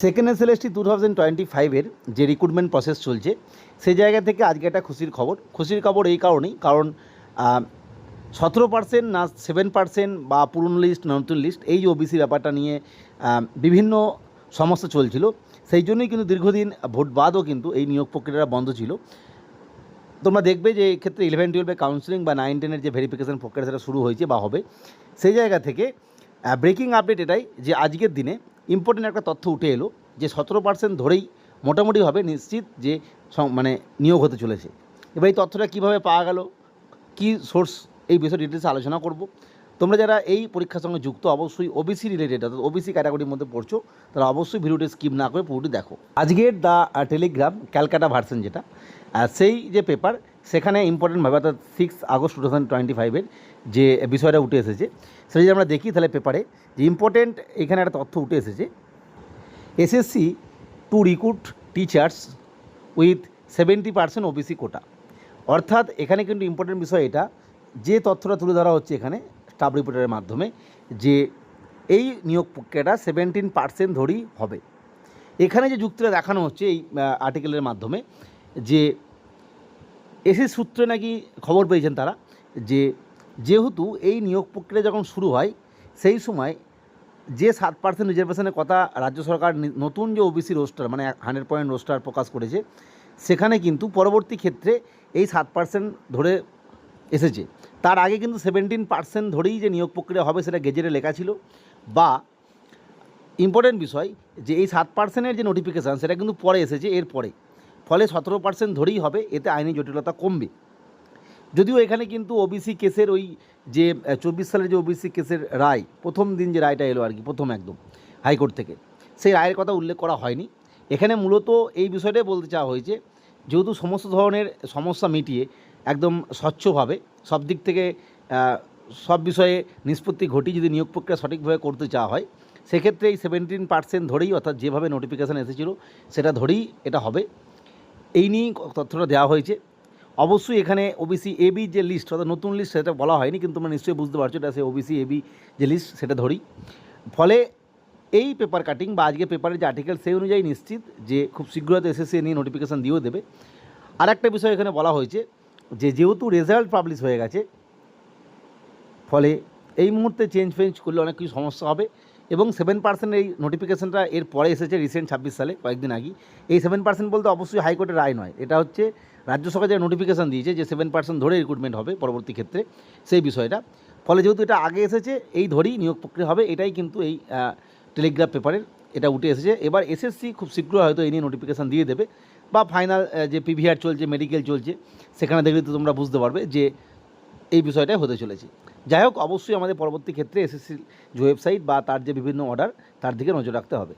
Second SLST 2025-এর যে recruitment process চলছে সেই জায়গা থেকে আজকে একটা খুশির খবর এই কারণেই কারণ 17% না 7% বা পুরনো লিস্ট নতুন লিস্ট এই যে ওবিসি ব্যাপারটা নিয়ে বিভিন্ন সমস্যা চলছিল, সেই জন্যই কিন্তু দীর্ঘদিন ভোট বাদও কিন্তু এই নিয়োগ প্রক্রিয়াটা বন্ধ ছিল। তোমরা দেখবে যে এক্ষেত্রে 11-12 কাউন্সিলিং বা 9-10-এর যে ভেরিফিকেশন প্রক্রিয়া সেটা শুরু হয়েছে বা হবে। সেই জায়গা থেকে ব্রেকিং আপডেট এটাই যে আজকের দিনে ইম্পর্টেন্ট একটা তথ্য উঠে এলো যে 17% ধরেই মোটামুটি হবে নিশ্চিত যে মানে নিয়োগ হতে চলেছে। এবার এই তথ্যটা কীভাবে পাওয়া গেল, কী সোর্স, এই বিষয়ে ডিটেলসে আলোচনা করব। তোমরা যারা এই পরীক্ষার সঙ্গে যুক্ত অবশ্যই ওবিসি রিলেটেড অর্থাৎ ওবিসি ক্যাটাগরির মধ্যে পড়ছো তারা অবশ্যই ভিডিওটি স্কিপ না করে পুরোটি দেখো। আজকের দ্য টেলিগ্রাম ক্যালকাটা ভার্সন যেটা সেই যে পেপার সেখানে ইম্পর্টেন্টভাবে অর্থাৎ 6 আগস্ট 2025-এর যে বিষয়টা উঠে এসেছে সেটা যদি আমরা দেখি তাহলে পেপারে যে ইম্পর্টেন্ট এখানে একটা তথ্য উঠে এসেছে, SSC to recruit teachers with 70% OBC quota. অর্থাৎ এখানে কিন্তু ইম্পর্টেন্ট বিষয় এটা, যে তথ্যটা তুলে ধরা হচ্ছে এখানে স্টাফ রিপোর্টের মাধ্যমে যে এই নিয়োগ প্রক্রিয়াটা 17% ধরেই হবে। এখানে যে যুক্তিটা দেখানো হচ্ছে এই আর্টিকেলের মাধ্যমে যে এসএসসি সূত্রে নাকি খবর পেয়েছেন তারা যে যেহেতু এই নিয়োগ প্রক্রিয়া যখন শুরু হয় সেই সময় যে 7% রিজার্ভেশনের কথা রাজ্য সরকার নতুন যে ওবিসি রোস্টার মানে 100 রোস্টার প্রকাশ করেছে সেখানে কিন্তু পরবর্তী ক্ষেত্রে এই 7% ধরে এসেছে। তার আগে কিন্তু 17% ধরেই যে নিয়োগ প্রক্রিয়া হবে সেটা গেজেটে লেখা ছিল। বা ইম্পর্টেন্ট বিষয় যে এই 7%-এর যে নোটিফিকেশান সেটা কিন্তু পরে এসেছে এর পরে, ফলে 17% ধরেই হবে, এতে আইনি জটিলতা কমবে। যদিও এখানে কিন্তু ওবিসি কেসের ওই যে 24 সালের যে ওবিসি কেসের রায়, প্রথম দিন যে রায়টা এলো আর কি, প্রথম একদম হাইকোর্ট থেকে, সেই রায়ের কথা উল্লেখ করা হয়নি। এখানে মূলত এই বিষয়টাই বলতে চাওয়া হয়েছে যেহেতু সমস্ত ধরনের সমস্যা মিটিয়ে একদম স্বচ্ছভাবে সব দিক থেকে সব বিষয়ে নিষ্পত্তি ঘটিয়ে যদি নিয়োগ প্রক্রিয়া সঠিকভাবে করতে চাওয়া হয় সেক্ষেত্রে এই 17% ধরেই অর্থাৎ যেভাবে নোটিফিকেশান এসেছিলো সেটা ধরেই এটা হবে, এই নিয়েই তথ্যটা দেওয়া হয়েছে। অবশ্যই এখানে ওবিসি এবি যে লিস্ট অর্থাৎ নতুন লিস্ট সেটা বলা হয়নি, কিন্তু তোমরা নিশ্চয়ই বুঝতে পারছো এটা সে ওবিসি এবি যে লিস্ট সেটা ধরেই। ফলে এই পেপার কাটিং বা আজকে পেপারের যে আর্টিকেল সেই অনুযায়ী নিশ্চিত যে খুব শীঘ্র হয়তো এসএসসি নিয়ে নোটিফিকেশান দিয়েও দেবে। আর একটা বিষয় এখানে বলা হয়েছে যে যেহেতু রেজাল্ট পাবলিশ হয়ে গেছে ফলে এই মুহূর্তে চেঞ্জ করলে অনেক কিছু সমস্যা হবে এবং 7% এই নোটিফিকেশানটা এর পরে এসেছে রিসেন্ট 26 সালে কয়েকদিন আগে। এই 7% বলতে অবশ্যই হাইকোর্টের রায় নয়, এটা হচ্ছে রাজ্য সরকার যে নোটিফিকেশান দিয়েছে যে 7% ধরে রিক্রুটমেন্ট হবে পরবর্তী ক্ষেত্রে সেই বিষয়টা। ফলে যেহেতু এটা আগে এসেছে এই ধরেই নিয়োগ প্রক্রিয়া হবে, এটাই কিন্তু এই টেলিগ্রাফ পেপারের এটা উঠে এসেছে। এবার এসএসসি খুব শীঘ্র হয়তো এই নিয়ে নোটিফিকেশান দিয়ে দেবে বা ফাইনাল যে পিভিআর চলছে, মেডিকেল চলছে, সেখানে দেখলে তো তোমরা বুঝতে পারবে যে এই বিষয়টাই হতে চলেছে। যাই হোক, অবশ্যই আমাদের পরবর্তী ক্ষেত্রে এসএসসির যে ওয়েবসাইট বা তার যে বিভিন্ন অর্ডার তার দিকে নজর রাখতে হবে।